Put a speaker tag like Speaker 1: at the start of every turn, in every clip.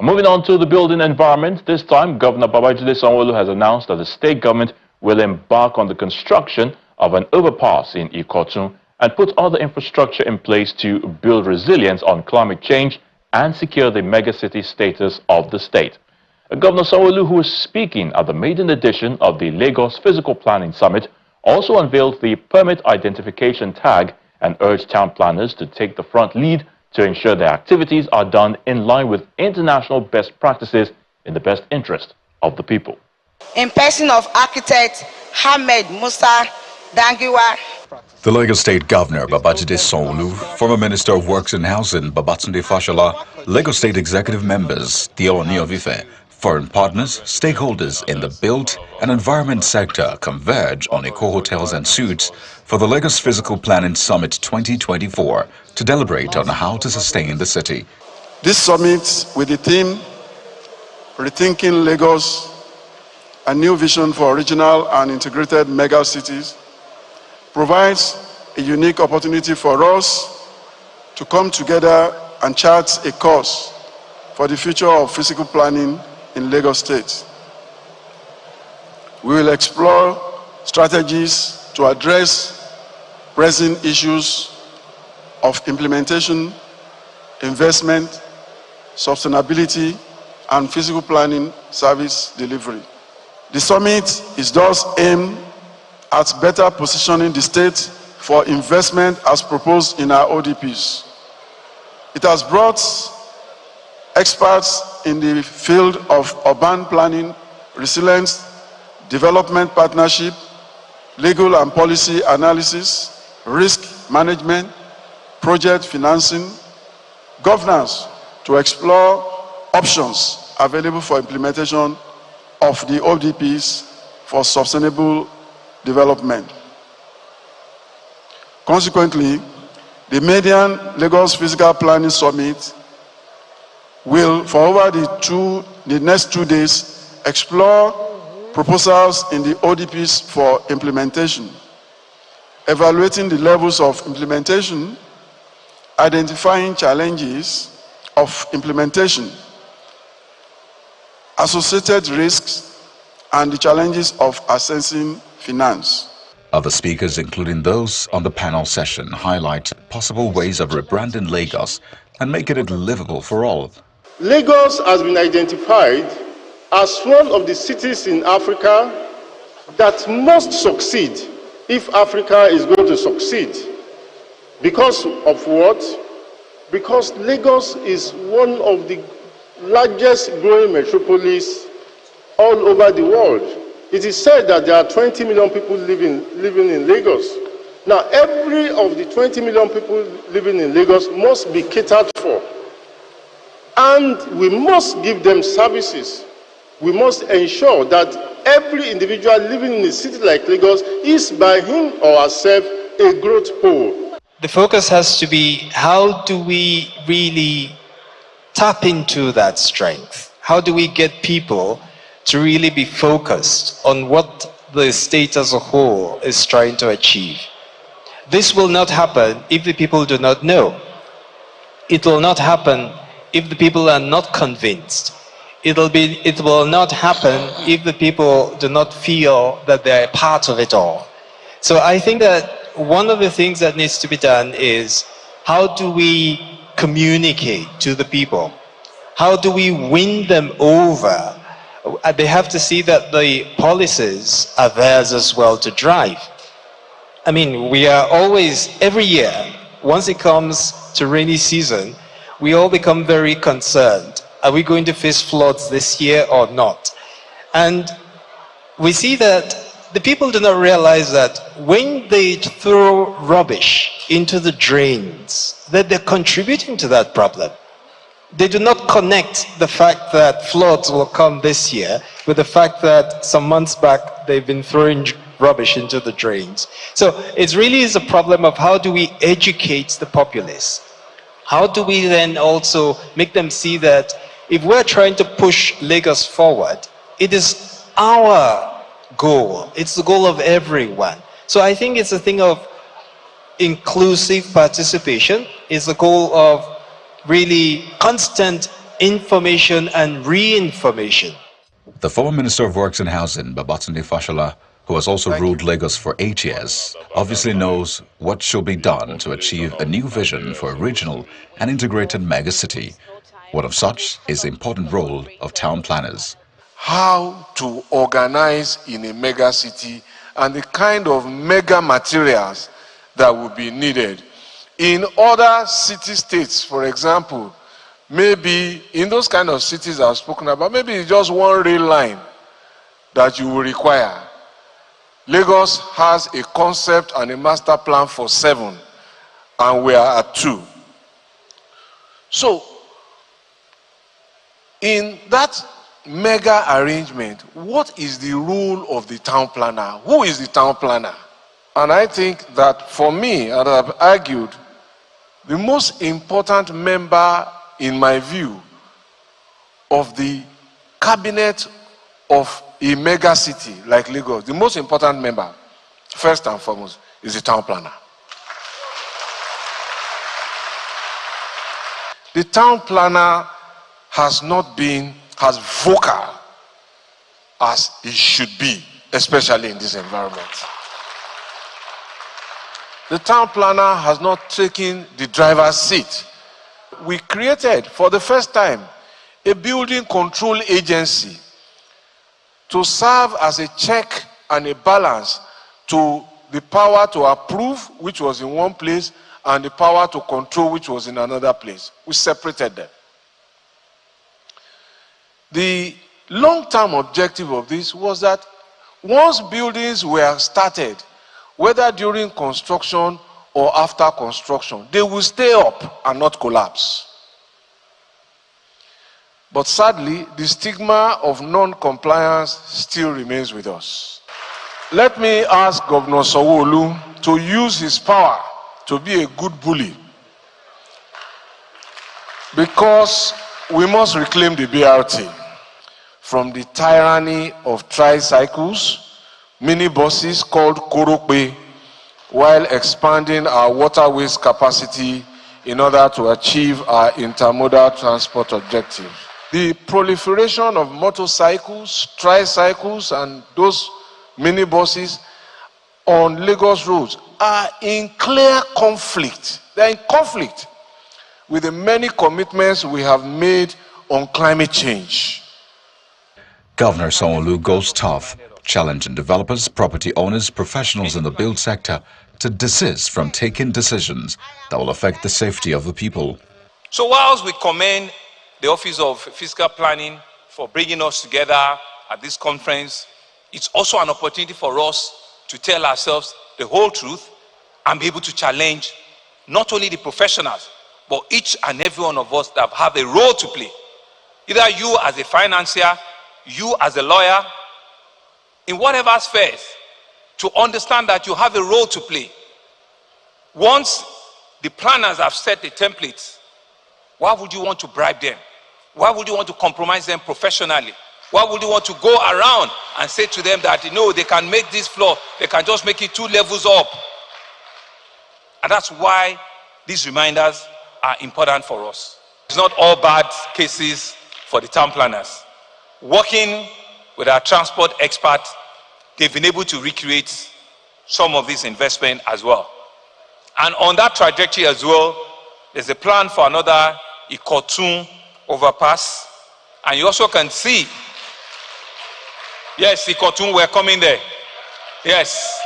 Speaker 1: Moving on to the building environment, this time Governor Babajide Sanwo-Olu has announced that the state government will embark on the construction of an overpass in Ikotun and put other infrastructure in place to build resilience on climate change and secure the megacity status of the state. Governor Sanwo-Olu, who was speaking at the maiden edition of the Lagos Physical Planning Summit, also unveiled the permit identification tag and urged town planners to take the front lead to ensure their activities are done in line with international best practices in the best interest of the people.
Speaker 2: In person of architect Hamed Musa Dangiwa.
Speaker 3: The Lagos State Governor Babajide Sanwo-Olu, former Minister of Works and Housing Babatunde Fashola, Lagos State executive members, the Ooni of Ife, foreign partners, stakeholders in the built and environment sector converge on Eco Hotels and Suites for the Lagos Physical Planning Summit 2024 to deliberate on how to sustain the city.
Speaker 4: This summit, with the theme Rethinking Lagos, a new vision for regional and integrated mega cities, provides a unique opportunity for us to come together and chart a course for the future of physical planning in Lagos State. We will explore strategies to address pressing issues of implementation, investment, sustainability, and physical planning service delivery. The summit is thus aimed at better positioning the state for investment as proposed in our ODPs. It has brought experts in the field of urban planning, resilience, development partnership, legal and policy analysis, risk management, project financing, governance to explore options available for implementation of the ODPs for sustainable development. Consequently, the Median Lagos Physical Planning Summit will, for over the next 2 days, explore proposals in the ODPs for implementation, evaluating the levels of implementation, identifying challenges of implementation, associated risks, and the challenges of accessing finance.
Speaker 3: Other speakers, including those on the panel session, highlight possible ways of rebranding Lagos and making it livable for all.
Speaker 5: Lagos has been identified as one of the cities in Africa that must succeed if Africa is going to succeed. Because of what? Because Lagos is one of the largest growing metropolis all over the world. It is said that there are 20 million people living in Lagos. Now, every of the 20 million people living in Lagos must be catered for. And we must give them services. We must ensure that every individual living in a city like Lagos is by him or herself a growth pole.
Speaker 6: The focus has to be, how do we really tap into that strength? How do we get people to really be focused on what the state as a whole is trying to achieve? This will not happen if the people do not know. It will not happen if the people are not convinced. It will not happen if the people do not feel that they're part of it all. So I think that one of the things that needs to be done is, how do we communicate to the people? How do we win them over? They have to see that the policies are theirs as well to drive. I mean, we are always, every year, once it comes to rainy season, we all become very concerned. Are we going to face floods this year or not? And we see that the people do not realize that when they throw rubbish into the drains, that they're contributing to that problem. They do not connect the fact that floods will come this year with the fact that some months back they've been throwing rubbish into the drains. So it really is a problem of, how do we educate the populace? How do we then also make them see that if we're trying to push Lagos forward, it is our goal. It's the goal of everyone. So I think it's a thing of inclusive participation. It's the goal of really constant information and reinformation.
Speaker 3: The former Minister of Works and Housing, Babatunde Fashola, who has also ruled Lagos for 8 years, obviously knows what should be done to achieve a new vision for a regional and integrated megacity. One of such is the important role of town planners.
Speaker 7: How to organize in a mega city and the kind of mega materials that will be needed. In other city-states, for example, maybe in those kind of cities I've spoken about, maybe it's just one rail line that you will require. Lagos has a concept and a master plan for 7, and we are at 2. So, in that mega arrangement, what is the role of the town planner? Who is the town planner? And I think that for me, and I've argued, the most important member, in my view, of the cabinet of a mega city like Lagos, the most important member, first and foremost, is the town planner. The town planner has not been as vocal as it should be, especially in this environment. The town planner has not taken the driver's seat. We created, for the first time, a building control agency to serve as a check and a balance to the power to approve, which was in one place, and the power to control, which was in another place. We separated them. The long-term objective of this was that once buildings were started, whether during construction or after construction, they will stay up and not collapse. But sadly, the stigma of non-compliance still remains with us. Let me ask Governor Sanwo-Olu to use his power to be a good bully, because we must reclaim the BRT from the tyranny of tricycles, minibuses called Korope, while expanding our waterways capacity in order to achieve our intermodal transport objectives. The proliferation of motorcycles, tricycles, and those minibuses on Lagos roads are in clear conflict. They're in conflict with the many commitments we have made on climate change.
Speaker 3: Governor Sanwo-Olu goes tough, challenging developers, property owners, professionals in the build sector to desist from taking decisions that will affect the safety of the people.
Speaker 8: So whilst we commend the Office of Fiscal Planning for bringing us together at this conference, it's also an opportunity for us to tell ourselves the whole truth and be able to challenge not only the professionals, but each and every one of us that have a role to play. Either you as a financier, you as a lawyer, in whatever spheres, to understand that you have a role to play. Once the planners have set the templates, why would you want to bribe them? Why would you want to compromise them professionally? Why would you want to go around and say to them that, you know, they can make this floor, they can just make it 2 levels up? And that's why these reminders are important for us. It's not all bad cases for the town planners. Working with our transport experts, they've been able to recreate some of this investment as well. And on that trajectory as well, there's a plan for another Ikotun overpass. And you also can see, yes, Ikotun, we're coming there. Yes,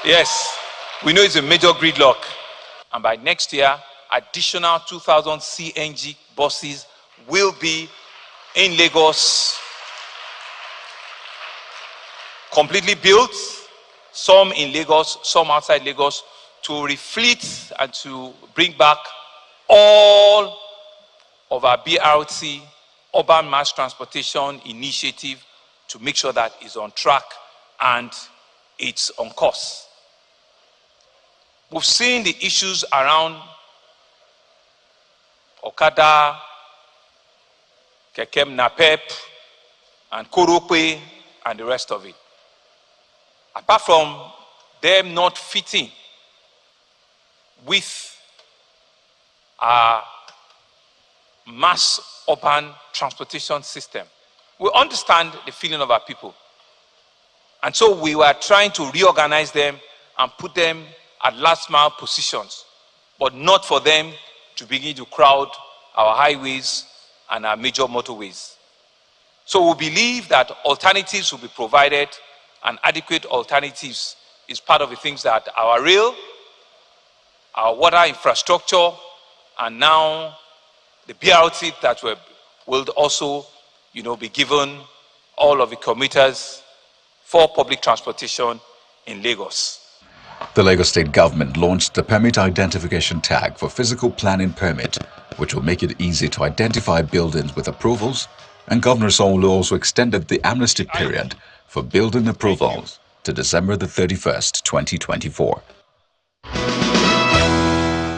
Speaker 8: yes. We know it's a major gridlock. And by next year, additional 2,000 CNG buses will be in Lagos, completely built, some in Lagos, some outside Lagos, to refleet and to bring back all of our BRT, urban mass transportation initiative, to make sure that it's on track and it's on course. We've seen the issues around Okada, Kekem Napep, and Korope, and the rest of it. Apart from them not fitting with our mass urban transportation system. We understand the feeling of our people. And so we were trying to reorganize them and put them at last mile positions, but not for them to begin to crowd our highways and our major motorways. So we believe that alternatives will be provided, and adequate alternatives is part of the things that our rail, our water infrastructure, and now the BRT that will also, be given all of the commuters for public transportation in Lagos.
Speaker 3: The Lagos State government launched the permit identification tag for physical planning permit, which will make it easy to identify buildings with approvals, and Governor Sanwo-Olu also extended the amnesty period for building approvals to December the 31st, 2024.